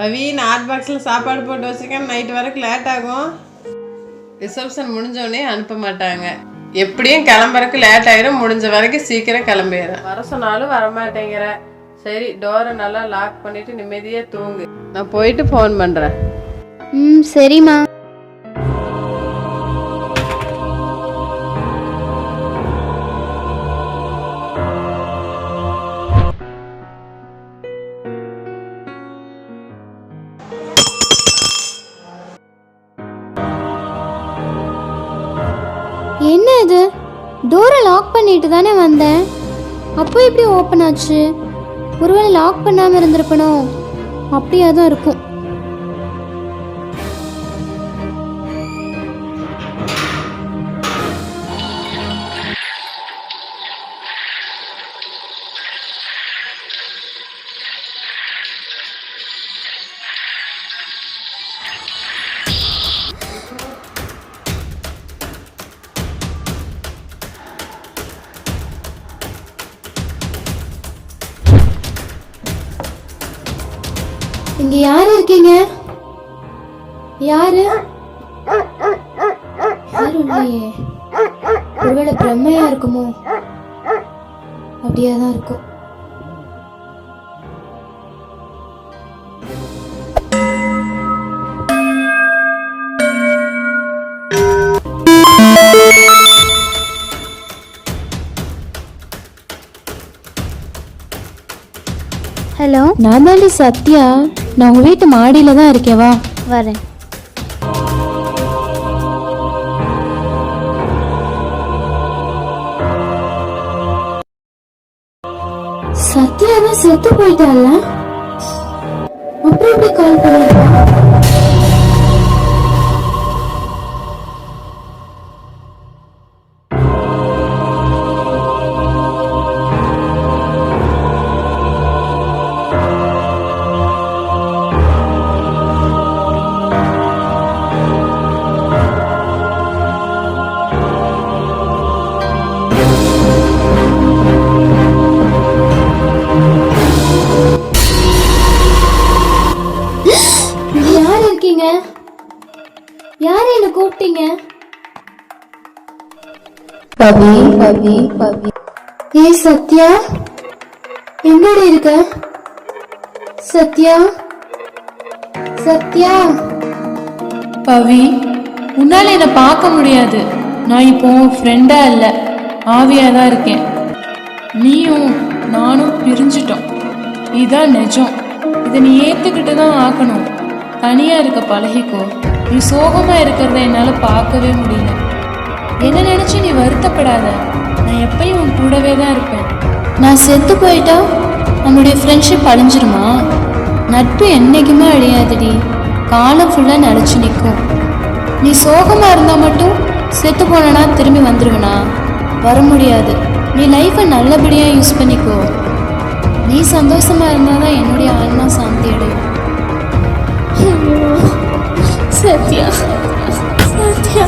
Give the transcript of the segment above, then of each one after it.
பவி hot பாக்ஸில் சாப்பாடு போட்டு வச்சுருக்கேன், நைட்டு வரைக்கும் லேட் ஆகும். ரிசப்ஷன் முடிஞ்சோடனே அனுப்ப மாட்டாங்க. எப்படியும் கிளம்புறக்கு லேட் ஆயிரும். முடிஞ்ச வரைக்கும் சீக்கிரம் கிளம்பிடுறேன். வர சொன்னாலும் வரமாட்டேங்கிற. சரி, டோரை நல்லா லாக் பண்ணிட்டு நிம்மதியா தூங்கு. நான் போயிட்டு ஃபோன் பண்றேன். சரிம்மா. என்ன இது? டோரை லாக் பண்ணிட்டு தானே வந்தேன், அப்போ எப்படி ஓப்பன் ஆச்சு? ஒருவேளை லாக் பண்ணாமல் இருந்திருப்பனோ? அப்படியா தான் இருக்கும். இங்க யாரு இருக்கீங்க? யாரு? யாரும் இல்லையே. ஒருவேளை பிரம்மையா இருக்குமோ? அப்படியாதான் இருக்கும். ஹலோ, நான் தாண்டி சத்யா. நான் உங்க வீட்டு மாடியில தான் இருக்கேன், வா. வரேன். சத்யா தான் செத்து போயிட்டால, அப்புறம் எப்படி கால் பண்ணிருக்கா? யாரு என்ன கூப்பிட்டீங்க? பவி பவி பவி. ஏ சத்யா, எங்கடி இருக்க? சத்யா சத்யா. பவி, உன்னால என்னை பார்க்க முடியாது. நான் இப்போ ஃப்ரெண்டா இல்லை, ஆவியா தான் இருக்கேன். நீயும் நானும் பிரிஞ்சிட்டோம், இதுதான் நிஜம். இதை நீ ஏற்றுக்கிட்டு தான் ஆக்கணும். தனியாக இருக்க பழகிக்கோ. நீ சோகமாக இருக்கிறத என்னால் பார்க்கவே முடியல. என்ன நினச்சி நீ வருத்தப்படாத, நான் எப்பயும் உன் கூடவே தான் இருப்பேன். நான் செத்து போயிட்டா நம்மளுடைய ஃப்ரெண்ட்ஷிப் அழிஞ்சிருமா? நட்பு என்றைக்குமே அழியாதுடி, காலம் ஃபுல்லாக நினச்சி நிற்கும். நீ சோகமாக இருந்தால் மட்டும் செத்து போனா திரும்பி வந்துடுவேனா? வர முடியாது. நீ லைஃப்பை நல்லபடியாக யூஸ் பண்ணிக்கோ. நீ சந்தோஷமாக இருந்தால் தான் என்னுடைய ஆன்மா சாந்தி அடையும். சத்யா சத்யா.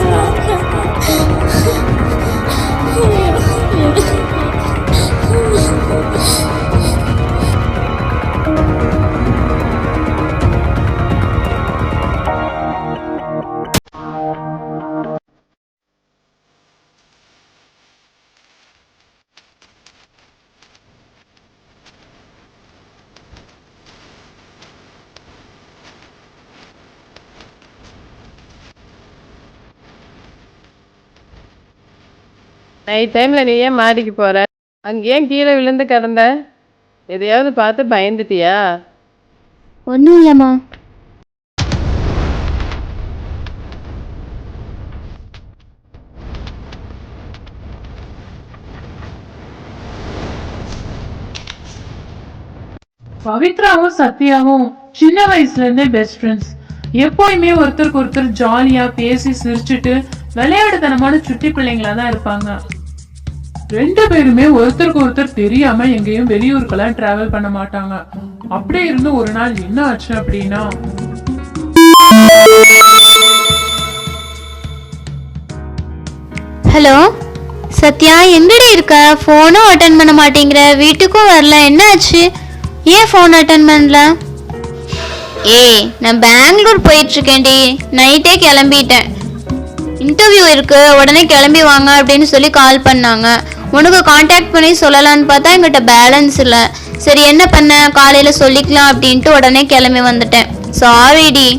நைட் டைமில் நீ ஏன் மாடிக்கு போகிற? அங்கே ஏன் கீழே விழுந்து கிடந்த? எதையாவது பார்த்து பயந்துட்டியா? ஒன்றும் இல்லைம்மா. பவித்ராவும் சத்யாவும் சின்ன வயசுல இருந்தே பெஸ்ட் ஃப்ரெண்ட்ஸ். எப்போயுமே ஒருத்தருக்கு ஒருத்தர் ஜாலியா பேசி சிரிச்சுட்டு விளையாடுதனமான சுட்டி பிள்ளைங்களா தான் இருப்பாங்க. ரெண்டு பேருமே ஒருத்தருக்கு ஒருத்தர் தெரியாம எங்கேயும் வெளியூருக்கெல்லாம் டிராவல் பண்ண மாட்டாங்க. அப்படியே இருந்து ஒரு நாள் என்ன ஆச்சு அப்படின்னா, ஹலோ சத்யா, எங்கடி இருக்க? ஃபோனும் அட்டன் பண்ண மாட்டேங்கிற, வீட்டுக்கும் வரல, என்ன ஆச்சு? ஏன் ஃபோன் அட்டன் பண்ணல? ஏய், நான் பெங்களூர் போயிட்டு இருக்கேன்டி. நைட்டே கிளம்பிட்டேன். இன்டர்வியூ இருக்கு, உடனே கிளம்பி வாங்க அப்படின்னு சொல்லி கால் பண்ணாங்க. உனக்கு காண்டாக்ட் பண்ணி சொல்லலான்னு பார்த்தா என்கிட்ட பேலன்ஸ் இல்லை. சரி என்ன பண்ண, காலையில சொல்லிக்கலாம் அப்படின்ட்டு உடனே கிளம்பி வந்துட்டேன். சாரிடி.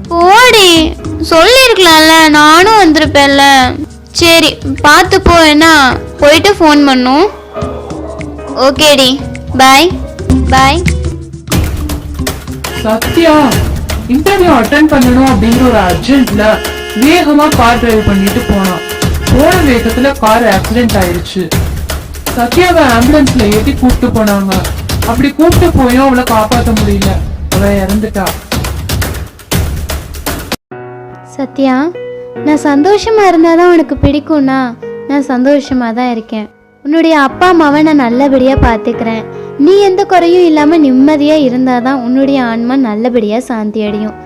போடி, சொல்லியிருக்கலாம்ல, நானும் வந்திருப்பேன்ல. சரி பார்த்து போ, என்ன போயிட்டு ஃபோன் பண்ணும். ஓகேடி, பாய் பாய். சத்யா இன்டர்வியூ அட்டென்ட் பண்ணணும் அப்படிங்கிற ஒரு அர்ஜென்ட்ல வேகமா கார் டிரைவ் பண்ணிட்டு போனான். போன வேகத்துல கார் ஆக்சிடென்ட் ஆயிடுச்சு. சத்யாவை ஆம்புலன்ஸ்ல ஏத்தி கூப்பிட்டு போனாங்க. அப்படி கூப்பிட்டு போயும் அவளை காப்பாற்ற முடியல, அவ இறந்துட்டா. சத்யா, நான் சந்தோஷமா இருந்தாதான் உனக்கு பிடிக்கும்னா நான் சந்தோஷமா தான் இருக்கேன். உன்னுடைய அப்பா அம்மாவை நான் நல்லபடியா பார்த்துக்கிறேன். நீ எந்த குறையும் இல்லாம நிம்மதியா இருந்தாதான் உன்னுடைய ஆன்மா நல்லபடியா சாந்தி அடையும்.